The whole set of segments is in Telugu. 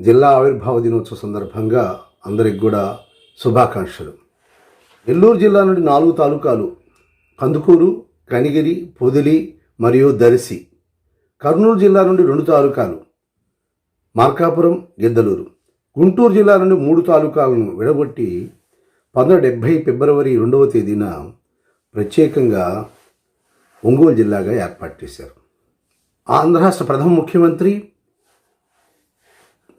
జిల్లా ఆవిర్భావ దినోత్సవ సందర్భంగా అందరికి కూడా శుభాకాంక్షలు. నెల్లూరు జిల్లా నుండి 4 తాలూకాలు కందుకూరు, కనిగిరి, పొదిలి మరియు దర్శి. కర్నూలు జిల్లా నుండి 2 తాలూకాలు మార్కాపురం, గిద్దలూరు. గుంటూరు జిల్లా నుండి 3 తాలూకాలను విడగొట్టి 1970 ఫిబ్రవరి 2వ తేదీన ప్రత్యేకంగా ఒంగోలు జిల్లాగా ఏర్పాటు చేశారు. ఆంధ్ర రాష్ట్ర ప్రథమ ముఖ్యమంత్రి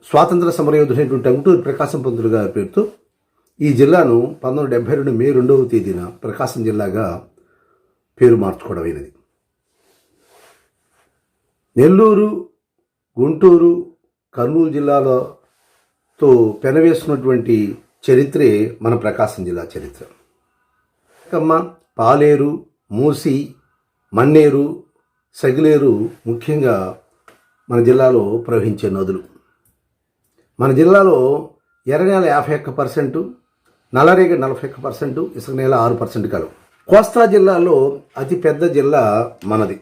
స్వాతంత్ర సమరయోధుడైనటువంటి టంగుటూరి ప్రకాశం పంతులు గారి పేరుతో ఈ జిల్లాను 1972 మే 2వ తేదీన ప్రకాశం జిల్లాగా పేరు మార్చుకోవడమైనది. నెల్లూరు, గుంటూరు, కర్నూలు జిల్లాలతో పెనవేస్తున్నటువంటి చరిత్రే మన ప్రకాశం జిల్లా చరిత్ర. పాలేరు, మూసి, మన్నేరు, సగిలేరు ముఖ్యంగా మన జిల్లాలో ప్రవహించే నదులు. మన జిల్లాలో ఎర్రనేల 51%, నల్లరేగడి 41%, ఇసుక నేల 6% కలవు. కోస్తా జిల్లాలో అతిపెద్ద జిల్లా మనది.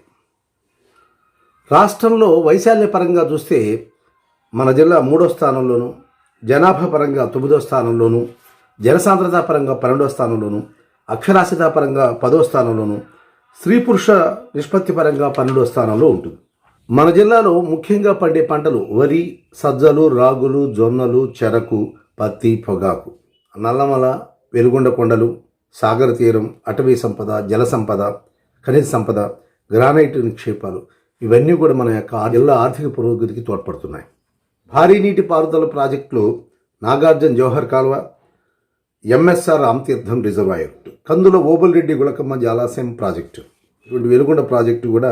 రాష్ట్రంలో వైశాల్య పరంగా చూస్తే మన జిల్లా 3వ స్థానంలోను, జనాభా పరంగా 9వ స్థానంలోను, జనసాంద్రత పరంగా 12వ స్థానంలోను, అక్షరాస్యత పరంగా 10వ స్థానంలోను, స్త్రీ పురుష నిష్పత్తి పరంగా 12వ స్థానంలో ఉంటుంది. మన జిల్లాలో ముఖ్యంగా పండే పంటలు వరి, సజ్జలు, రాగులు, జొన్నలు, చెరకు, పత్తి, పొగాకు. నల్లమల, వెలుగొండ కొండలు, సాగర తీరం, అటవీ సంపద, జల సంపద, ఖనిజ సంపద, గ్రానైట్ నిక్షేపాలు ఇవన్నీ కూడా మన యొక్క జిల్లా ఆర్థిక పురోగతికి తోడ్పడుతున్నాయి. భారీ నీటి పారుదల ప్రాజెక్టులు నాగార్జున జోహర్ కాలువ, ఎంఎస్ఆర్ రామతీర్థం రిజర్వాయర్, కందుల ఓబుల్రెడ్డి గుళకమ్మ జలాశయం ప్రాజెక్టు, ఇటువంటి వెలుగొండ ప్రాజెక్టు కూడా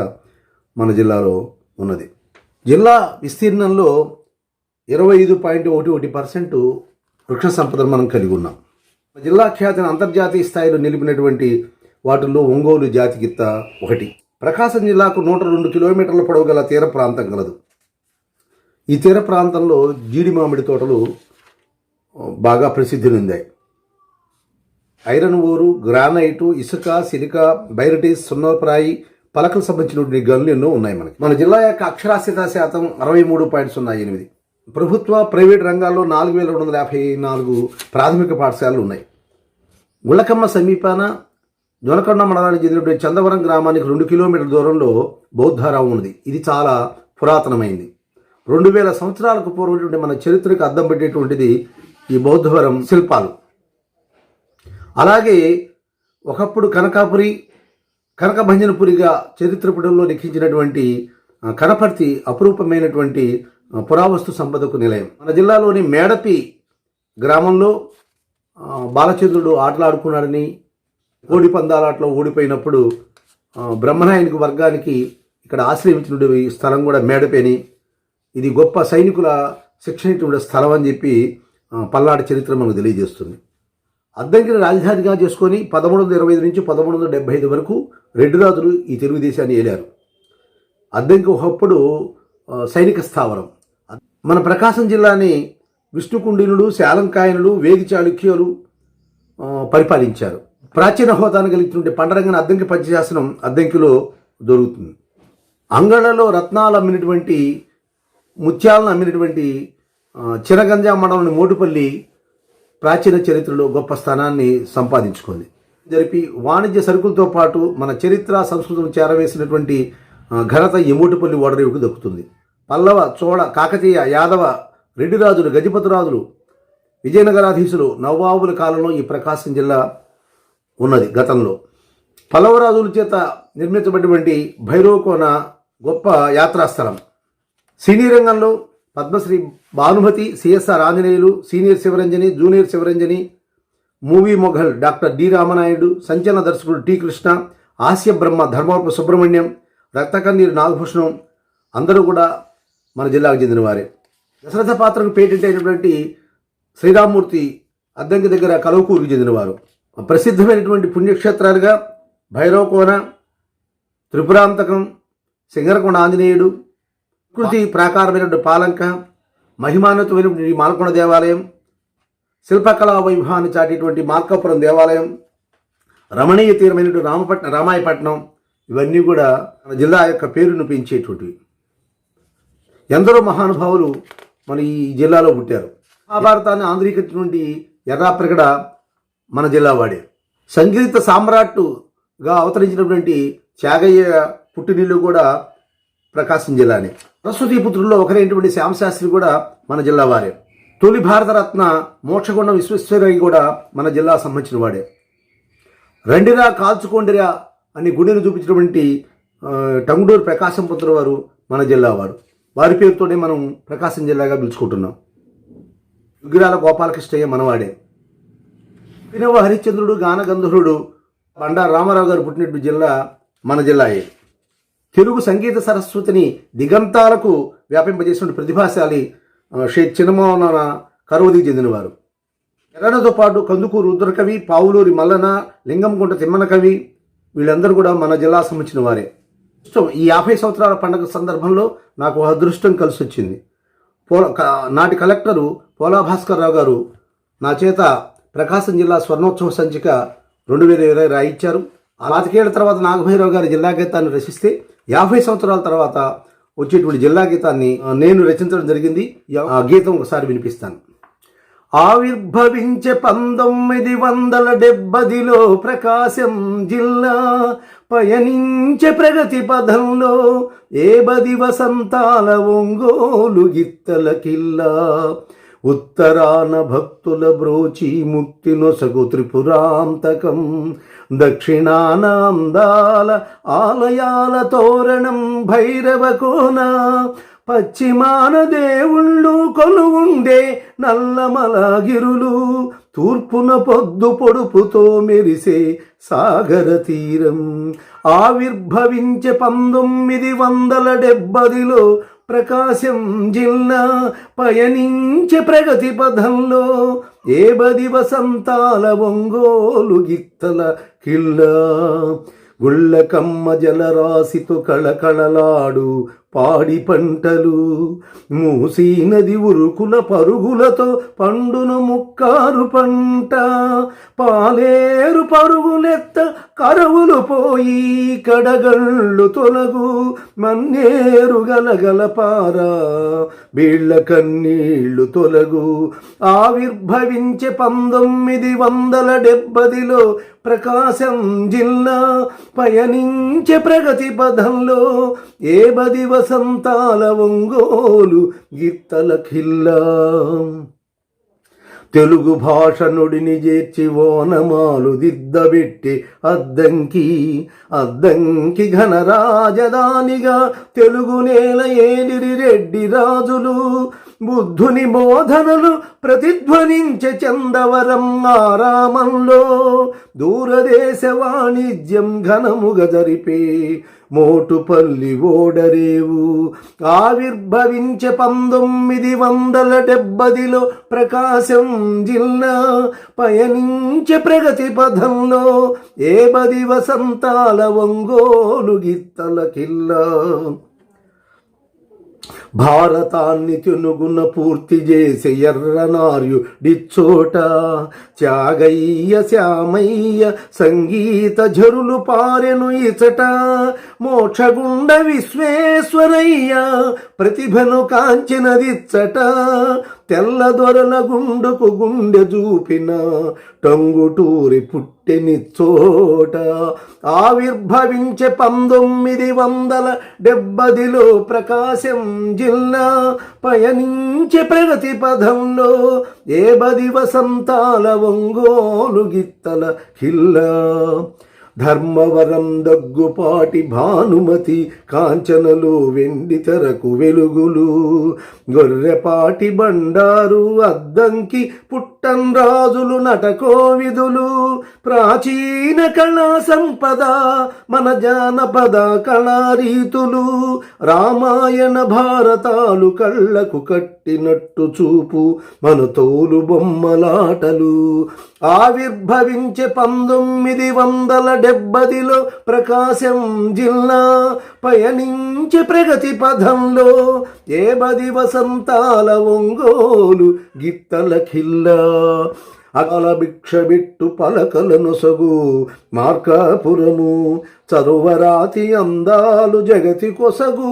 మన జిల్లాలో ఉన్నది. జిల్లా విస్తీర్ణంలో 25.11% వృక్ష సంపదను మనం కలిగి ఉన్నాం. జిల్లా ఖ్యాతిని అంతర్జాతీయ స్థాయిలో నిలిపినటువంటి వాటిల్లో ఒంగోలు జాతిగిత్త ఒకటి. ప్రకాశం జిల్లాకు 102 కిలోమీటర్ల పొడవు గల తీర ప్రాంతం కలదు. ఈ తీర ప్రాంతంలో జీడి మామిడి తోటలు బాగా ప్రసిద్ధి చెందాయి. ఐరన్ ఓరు, గ్రానైటు, ఇసుక, సిలికా, బైరటీస్, సున్నప్రాయి, పలకలు సంబంధించినటువంటి గనులు ఎన్నో ఉన్నాయి మనకి. మన జిల్లా యొక్క అక్షరాస్యత శాతం 63.08. ప్రభుత్వ, ప్రైవేట్ రంగాల్లో 4254 ప్రాథమిక పాఠశాలలు ఉన్నాయి. గుళకమ్మ సమీపాన జొనకొండ మండలానికి చెందినటువంటి చందవరం గ్రామానికి 2 కిలోమీటర్ల దూరంలో బౌద్ధారావు ఉన్నది. ఇది చాలా పురాతనమైంది. 2000 సంవత్సరాలకు పూర్వం మన చరిత్రకు అద్దం పెట్టేటువంటిది ఈ బౌద్ధవరం శిల్పాలు. అలాగే ఒకప్పుడు కనకాపురి, కనకభంజనపురిగా చరిత్ర పుటంలో లిఖించినటువంటి కనపర్తి అపురూపమైనటువంటి పురావస్తు సంపదకు నిలయం. మన జిల్లాలోని మేడపి గ్రామంలో బాలచంద్రుడు ఆటలాడుకున్నాడని, కోడి పందాలాటలో ఓడిపోయినప్పుడు బ్రహ్మనాయునికి వర్గానికి ఇక్కడ ఆశ్రయించినటువంటి స్థలం కూడా మేడపేని. ఇది గొప్ప సైనికుల శిక్షణ స్థలం అని చెప్పి పల్నాడు చరిత్ర మనకు తెలియజేస్తుంది. అద్దంకిని రాజధానిగా చేసుకొని 1325 నుంచి 1375 వరకు రెడ్డి రాజులు ఈ తెలుగుదేశాన్ని ఏలారు. అద్దంకి ఒకప్పుడు సైనిక స్థావరం. మన ప్రకాశం జిల్లాని విష్ణుకుండినులు, శాలంకాయనులు, వేగి చాళుక్యులు పరిపాలించారు. ప్రాచీన హోదాను కలిగినటువంటి పండరంగన అద్దంకి పంచశాసనం అద్దంకిలో దొరుకుతుంది. అంగళ్ళలో రత్నాలు అమ్మినటువంటి, ముత్యాలను అమ్మినటువంటి చినగంజా మండలం మోటుపల్లి ప్రాచీన చరిత్రలో గొప్ప స్థానాన్ని సంపాదించుకుంది. జరిపి వాణిజ్య సరుకులతో పాటు మన చరిత్ర, సంస్కృతిని చేరవేసినటువంటి ఘనత ఈ మోటుపల్లి ఓడరేవుకు దక్కుతుంది. పల్లవ, చోళ, కాకతీయ, యాదవ, రెడ్డి రాజులు, గజపతి రాజులు, విజయనగరాధీశులు, నవాబుల కాలంలో ఈ ప్రకాశం జిల్లా ఉన్నది. గతంలో పల్లవరాజుల చేత నిర్మించబడినటువంటి భైరవకోన గొప్ప యాత్రాస్థలం. సినీ రంగంలో Padmashri Bhanumathi, CSR Anjaneyulu, senior Sivaranjani, junior Sivaranjani, movie mogul doctor D Ramanaidu, సంచలన దర్శకుడు టి కృష్ణ, హాస్య బ్రహ్మ ధర్మవరపు సుబ్రహ్మణ్యం, రక్తకన్నీరు నాగభూషణం అందరూ కూడా మన జిల్లాకు చెందిన వారే. దశరథ పాత్రకు పేటెంట్ అయినటువంటి శ్రీరామ్మూర్తి అద్దంకి దగ్గర కలవకూరుకు చెందినవారు. ప్రసిద్ధమైనటువంటి పుణ్యక్షేత్రాలుగా భైరవకోన, త్రిపురాంతకం, సింగరకొండ ఆంజనేయుడు, ప్రకృతి ప్రాకారమైనటువంటి పాలంక, మహిమాన్వితమైనటువంటి మాలకొండ దేవాలయం, శిల్పకళా వైభవాన్ని చాటేటువంటి మార్కాపురం దేవాలయం, రమణీయ తీరమైనటువంటి రామాయపట్నం ఇవన్నీ కూడా మన జిల్లా యొక్క పేరును పెంచేటువంటివి. ఎందరో మహానుభావులు మన ఈ జిల్లాలో పుట్టారు. మహాభారతాన్ని ఆంధ్రీకరించినటువంటి ఎర్రాప్రగడ మన జిల్లా వాడే. సంగీత సామ్రాట్టుగా అవతరించినటువంటి త్యాగయ్య పుట్టినిల్లు కూడా ప్రకాశం జిల్లానే. సరస్వతీ పుత్రుల్లో ఒకరైనటువంటి శ్యామశాస్త్రి కూడా మన జిల్లా వారే. తొలి భారతరత్న మోక్షగుండం విశ్వేశ్వరయ్య కూడా మన జిల్లా సంబంధించిన వాడే. రండిరా కాల్చుకోండిరా అని గుడిని చూపించినటువంటి టంగుటూరు ప్రకాశం పుత్రుల వారు మన జిల్లా వారు. వారి పేరుతోనే మనం ప్రకాశం జిల్లాగా పిలుచుకుంటున్నాం. యుగిరాల గోపాలకృష్ణయ్య మనవాడే. పినవ హరిశ్చంద్రుడు గానగంధర్వుడు బండారు రామారావు గారు పుట్టినటువంటి జిల్లా మన జిల్లాయే. తెలుగు సంగీత సరస్వతిని దిగంతాలకు వ్యాపింపజేసిన ప్రతిభాశాలి షేక్ చిన్నమోహన కరువదికి చెందినవారు. ఎర్రనతో పాటు కందుకూరు రుద్రకవి, పావులూరి మల్లన, లింగంగుంట తిమ్మన కవి వీళ్ళందరూ కూడా మన జిల్లా సంబంధించిన వారే. ఈ 50 సంవత్సరాల పండుగ సందర్భంలో నాకు అదృష్టం కలిసి వచ్చింది. నాటి కలెక్టరు పోలా భాస్కర్ రావు గారు నా చేత ప్రకాశం జిల్లా స్వర్ణోత్సవ సంచిక 2020 రాయించారు. 25 ఏళ్ల తర్వాత నాగభైరవ్ గారి జిల్లా గీతాన్ని రచిస్తే 50 సంవత్సరాల తర్వాత వచ్చేటువంటి జిల్లా గీతాన్ని నేను రచించడం జరిగింది. ఆ గీతం ఒకసారి వినిపిస్తాను. ఆవిర్భవించే 1970లో ప్రకాశం జిల్లా, పయనించే ప్రగతి పదంలో ఏ బది వసంతాల ఒంగోలు గిత్తల కిల్లా. ఉత్తరాన భక్తుల బ్రోచి ముక్తి నొసగు త్రిపురాంతకం, దక్షిణాన అందాల ఆలయాల తోరణం భైరవ కోన, పశ్చిమాన దేవుళ్ళు కొలువుండే నల్లమలగిరులు, తూర్పున పొద్దు పొడుపుతో మెరిసే సాగర తీరం. ఆవిర్భవించే 1970లో ప్రకాశం జిల్లా, పయనించే ప్రగతి పదంలో ఏ బది వసంతాల ఒంగోలు గిత్తల కిల్లా. గుళ్ళకమ్మ జలరాశితో కళకళలాడు పాడి పంటలు, మూసీ నది ఉరుకుల పరుగులతో పండును ముక్కారు పంట. పాలేరు పరుగులెత్త కరువులు పోయి కడగళ్ళు తొలగు, మన్నేరు గలగల పారా బీళ్ల కన్నీళ్లు తొలగు. ఆవిర్భవించే 1970లో ప్రకాశం జిల్లా, పయనించే ప్రగతి పదంలో ఏ బది వసంతాల ఒంగోలు గిత్తల కిల్లా. తెలుగు భాష నుడిని చేర్చి ఓనమాలు దిద్దబెట్టి అద్దంకి ఘన రాజధానిగా తెలుగు నేల ఏలిరి రెడ్డి రాజులు. బుద్ధుని బోధనలు ప్రతిధ్వనించే చందవరం ఆరామంలో దూరదేశ వాణిజ్యం ఘనముగా జరిపే మోటుపల్లి ఓడరేవు. ఆవిర్భవించే 1970లో ప్రకాశం జిల్లా, పయనించే ప్రగతి పదంలో ఏ బది వసంతాల ఒంగోలు గిత్తల కిల్లా. భారతాన్ని తెనుగున పూర్తి చేసే ఎర్రనార్యు డిచ్చోట, త్యాగయ్య శ్యామయ్య సంగీత జరులు పారెను ఇచట. మోక్షగుండ విశ్వేశ్వరయ్య ప్రతిభను కాంచినదిచ్చట, తెల్లదొరల గుండుకు గుండె చూపిన టంగుటూరి పుట్టెనిచ్చోట. ఆవిర్భవించే 1970లో ప్రకాశం జిల్లా, పయనించే ప్రగతి పదంలో ఏ బది వసంతాల ఒంగోలు గిత్తల కిల్లా. ధర్మవరం దగ్గుపాటి భానుమతి కాంచనలు వెండి తెరకు వెలుగులు, గొర్రెపాటి బండారు అద్దంకి పుట్టన్ రాజులు నటకోవిదులు. ప్రాచీన కళా సంపద మన జానపద కళారీతులు, రామాయణ భారతాలు కళ్ళకు కట్టినట్టు చూపు మన తోలు బొమ్మలాటలు. ఆవిర్భవించే 1970లో ప్రకాశం జిల్లా, పయనించే ప్రగతి పదంలో ఏ బది వసంతాల ఒంగోలు గిత్తల కిల్లా. అకాల భిక్ష బిట్టు పలకలను సగు మార్కాపురము, చరువరాతి అందాలు జగతి కొసగు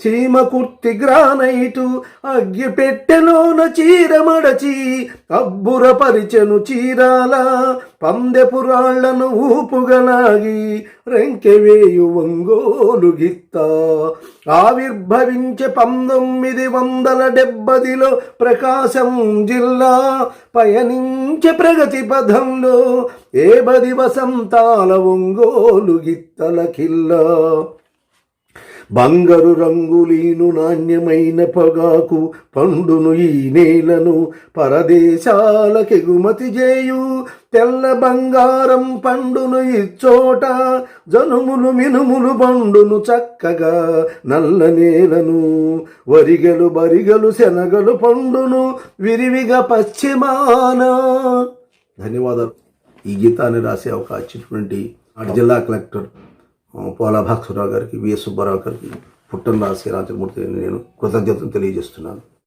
చీమ కుర్తి గ్రానైటు అగ్గి పెట్టెలోన చీరమడచి అబ్బుర పరిచెను చీరాల పందెపురాళ్లను ఊపుగలాగి రెంకెవేయు ఒంగోలు గిత్త ఆవిర్భవించే 1970లో ప్రకాశం జిల్లా పయనించే ప్రగతి పథంలో ఏ బది వసంతాల ఒంగోలు గిత్తల కిల్లా బంగారు రంగులీను నాణ్యమైన పొగాకు పండును ఈ నేలను పరదేశాలకెగుమతి చేయు తెల్ల బంగారం పండును ఇచ్చోట జనుములు మినుములు బండును చక్కగా నల్ల నేలను వరిగలు బరిగలు శనగలు పండును విరివిగా పశ్చిమాన. ధన్యవాదాలు. ఈ గీతాన్ని రాసే అవకాశం ఇచ్చినటువంటి జిల్లా కలెక్టర్ పోలా భాస్కరరావు గారికి, విఎస్ సుబ్బారావు గారికి, పుట్టన్ రాజశేఖర రాజమూర్తి నేను కృతజ్ఞతలు తెలియజేస్తున్నాను.